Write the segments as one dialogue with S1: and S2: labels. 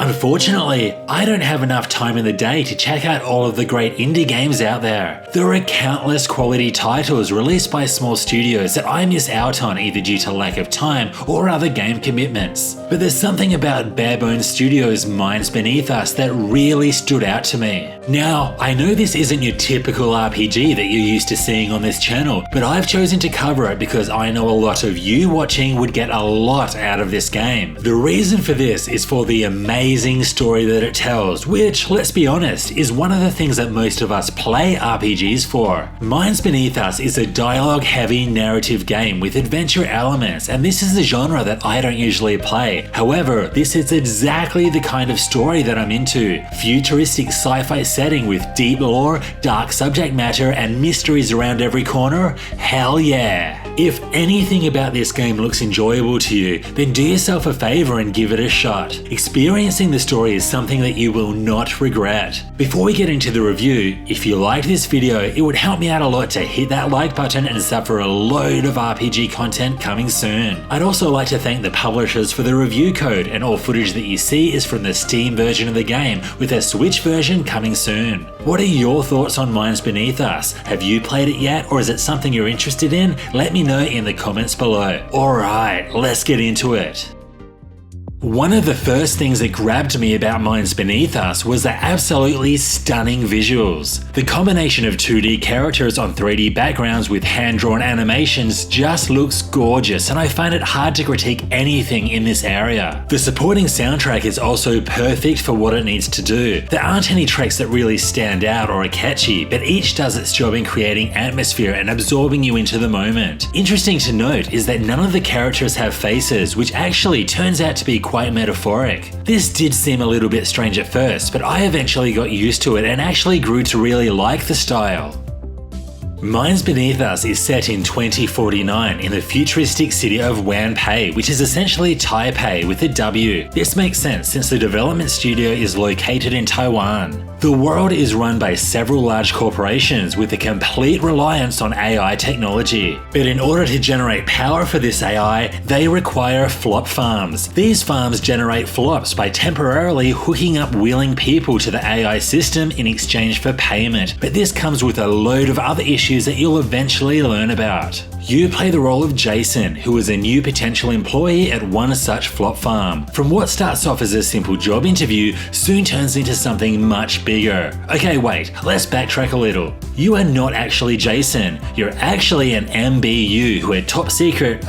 S1: Unfortunately, I don't have enough time in the day to check out all of the great indie games out there. There are countless quality titles released by small studios that I miss out on either due to lack of time or other game commitments. But there's something about BearBoneStudio's Minds Beneath Us that really stood out to me. Now, I know this isn't your typical RPG that you're used to seeing on this channel, but I've chosen to cover it because I know a lot of you watching would get a lot out of this game. The reason for this is for the amazing story that it tells, which, let's be honest, is one of the things that most of us play RPGs for. Minds Beneath Us is a dialogue-heavy narrative game with adventure elements, and this is a genre that I don't usually play. However, this is exactly the kind of story that I'm into. Futuristic sci-fi setting with deep lore, dark subject matter, and mysteries around every corner? Hell yeah! If anything about this game looks enjoyable to you, then do yourself a favor and give it a shot. Experiencing the story is something that you will not regret. Before we get into the review, if you liked this video, it would help me out a lot to hit that like button and sub for a load of RPG content coming soon. I'd also like to thank the publishers for the review code, and all footage that you see is from the Steam version of the game, with a Switch version coming soon. What are your thoughts on Minds Beneath Us? Have you played it yet, or is it something you're interested in? Let me know in the comments below. Alright, let's get into it. One of the first things that grabbed me about Minds Beneath Us was the absolutely stunning visuals. The combination of 2D characters on 3D backgrounds with hand-drawn animations just looks gorgeous, and I find it hard to critique anything in this area. The supporting soundtrack is also perfect for what it needs to do. There aren't any tracks that really stand out or are catchy, but each does its job in creating atmosphere and absorbing you into the moment. Interesting to note is that none of the characters have faces, which actually turns out to be quite metaphoric. This did seem a little bit strange at first, but I eventually got used to it and actually grew to really like the style. Minds Beneath Us is set in 2049 in the futuristic city of Wanpei, which is essentially Taipei with a W. This makes sense since the development studio is located in Taiwan. The world is run by several large corporations with a complete reliance on AI technology. But in order to generate power for this AI, they require flop farms. These farms generate flops by temporarily hooking up willing people to the AI system in exchange for payment. But this comes with a load of other issues that you'll eventually learn about. You play the role of Jason, who is a new potential employee at one such flop farm. From what starts off as a simple job interview, soon turns into something much bigger. Okay, wait, let's backtrack a little. You are not actually Jason, you're actually an MBU who are top secret,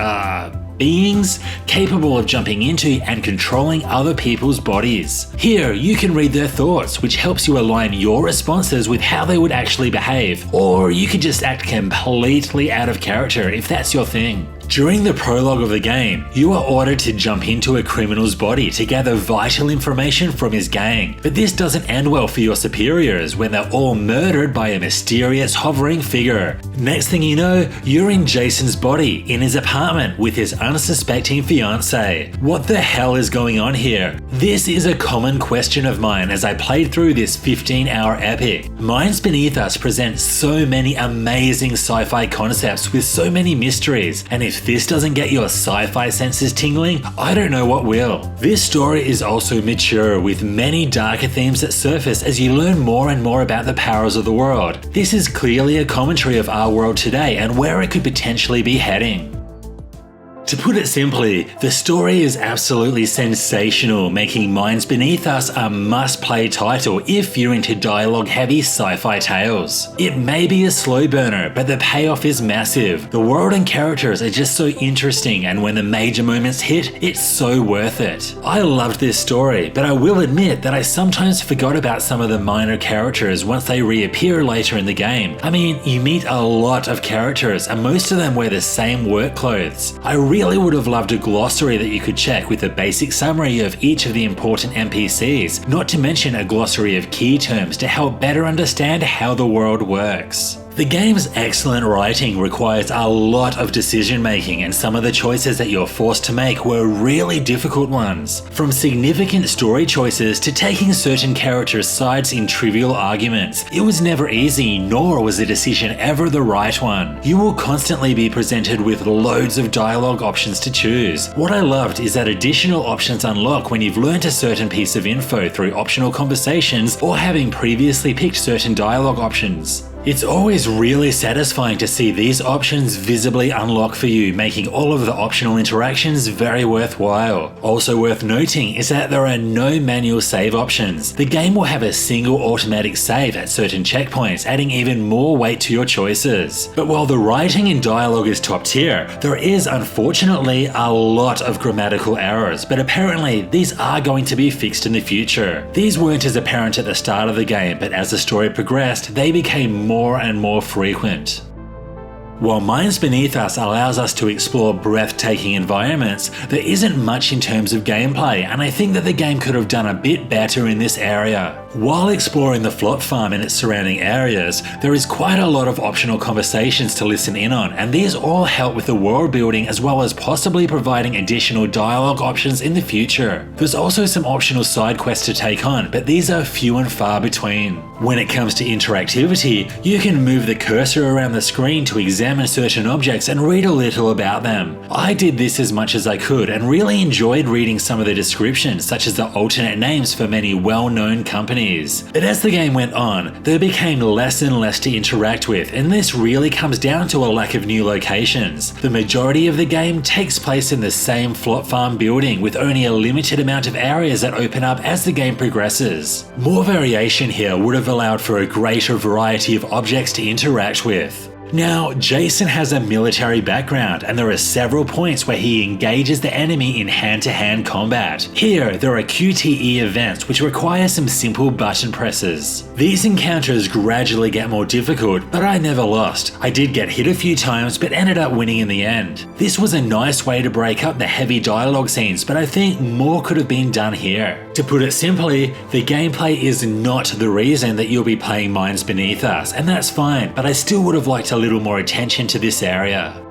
S1: beings capable of jumping into and controlling other people's bodies. Here, you can read their thoughts, which helps you align your responses with how they would actually behave, or you could just act completely out of character if that's your thing. During the prologue of the game, you are ordered to jump into a criminal's body to gather vital information from his gang, but this doesn't end well for your superiors when they're all murdered by a mysterious hovering figure. Next thing you know, you're in Jason's body in his apartment with his unsuspecting fiancée. What the hell is going on here? This is a common question of mine as I played through this 15-hour epic. Minds Beneath Us presents so many amazing sci-fi concepts with so many mysteries, and if this doesn't get your sci-fi senses tingling, I don't know what will. This story is also mature, with many darker themes that surface as you learn more and more about the powers of the world. This is clearly a commentary of our world today and where it could potentially be heading. To put it simply, the story is absolutely sensational, making Minds Beneath Us a must-play title if you're into dialogue-heavy sci-fi tales. It may be a slow burner, but the payoff is massive. The world and characters are just so interesting, and when the major moments hit, it's so worth it. I loved this story, but I will admit that I sometimes forgot about some of the minor characters once they reappear later in the game. I mean, you meet a lot of characters, and most of them wear the same work clothes. I really would have loved a glossary that you could check with a basic summary of each of the important NPCs, not to mention a glossary of key terms to help better understand how the world works. The game's excellent writing requires a lot of decision making, and some of the choices that you're forced to make were really difficult ones. From significant story choices to taking certain characters' sides in trivial arguments, it was never easy, nor was the decision ever the right one. You will constantly be presented with loads of dialogue options to choose. What I loved is that additional options unlock when you've learned a certain piece of info through optional conversations or having previously picked certain dialogue options. It's always really satisfying to see these options visibly unlock for you, making all of the optional interactions very worthwhile. Also worth noting is that there are no manual save options. The game will have a single automatic save at certain checkpoints, adding even more weight to your choices. But while the writing and dialogue is top tier, there is unfortunately a lot of grammatical errors, but apparently these are going to be fixed in the future. These weren't as apparent at the start of the game, but as the story progressed, they became more and more frequent. While Minds Beneath Us allows us to explore breathtaking environments, there isn't much in terms of gameplay, and I think that the game could have done a bit better in this area. While exploring the flop farm and its surrounding areas, there is quite a lot of optional conversations to listen in on, and these all help with the world building as well as possibly providing additional dialogue options in the future. There's also some optional side quests to take on, but these are few and far between. When it comes to interactivity, you can move the cursor around the screen to examine certain objects and read a little about them. I did this as much as I could and really enjoyed reading some of the descriptions, such as the alternate names for many well-known companies. But as the game went on, there became less and less to interact with, and this really comes down to a lack of new locations. The majority of the game takes place in the same flop farm building, with only a limited amount of areas that open up as the game progresses. More variation here would have allowed for a greater variety of objects to interact with. Now, Jason has a military background, and there are several points where he engages the enemy in hand-to-hand combat. Here, there are QTE events which require some simple button presses. These encounters gradually get more difficult, but I never lost. I did get hit a few times, but ended up winning in the end. This was a nice way to break up the heavy dialogue scenes, but I think more could have been done here. To put it simply, the gameplay is not the reason that you'll be playing Minds Beneath Us, and that's fine, but I still would have liked a little more attention to this area.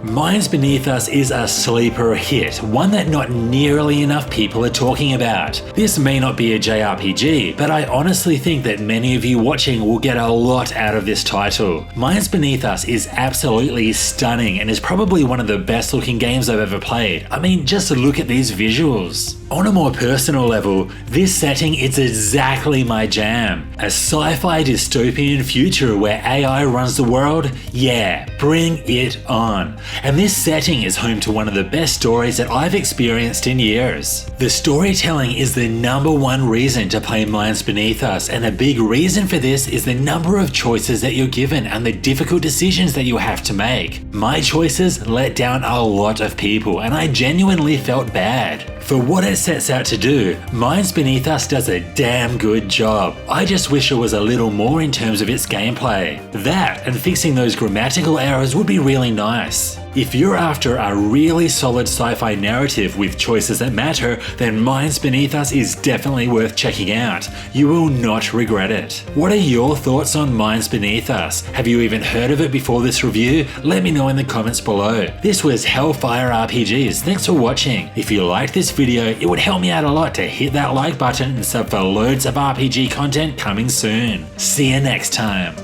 S1: Minds Beneath Us is a sleeper hit, one that not nearly enough people are talking about. This may not be a JRPG, but I honestly think that many of you watching will get a lot out of this title. Minds Beneath Us is absolutely stunning and is probably one of the best looking games I've ever played. I mean, just look at these visuals. On a more personal level, this setting is exactly my jam. A sci-fi dystopian future where AI runs the world? Yeah, bring it on. And this setting is home to one of the best stories that I've experienced in years. The storytelling is the #1 reason to play Minds Beneath Us, and a big reason for this is the number of choices that you're given and the difficult decisions that you have to make. My choices let down a lot of people, and I genuinely felt bad. For what it sets out to do, Minds Beneath Us does a damn good job. I just wish it was a little more in terms of its gameplay. That and fixing those grammatical errors would be really nice. If you're after a really solid sci-fi narrative with choices that matter, then Minds Beneath Us is definitely worth checking out. You will not regret it. What are your thoughts on Minds Beneath Us? Have you even heard of it before this review? Let me know in the comments below. This was Hellfire RPGs. Thanks for watching. If you liked this video, it would help me out a lot to hit that like button and sub for loads of RPG content coming soon. See you next time.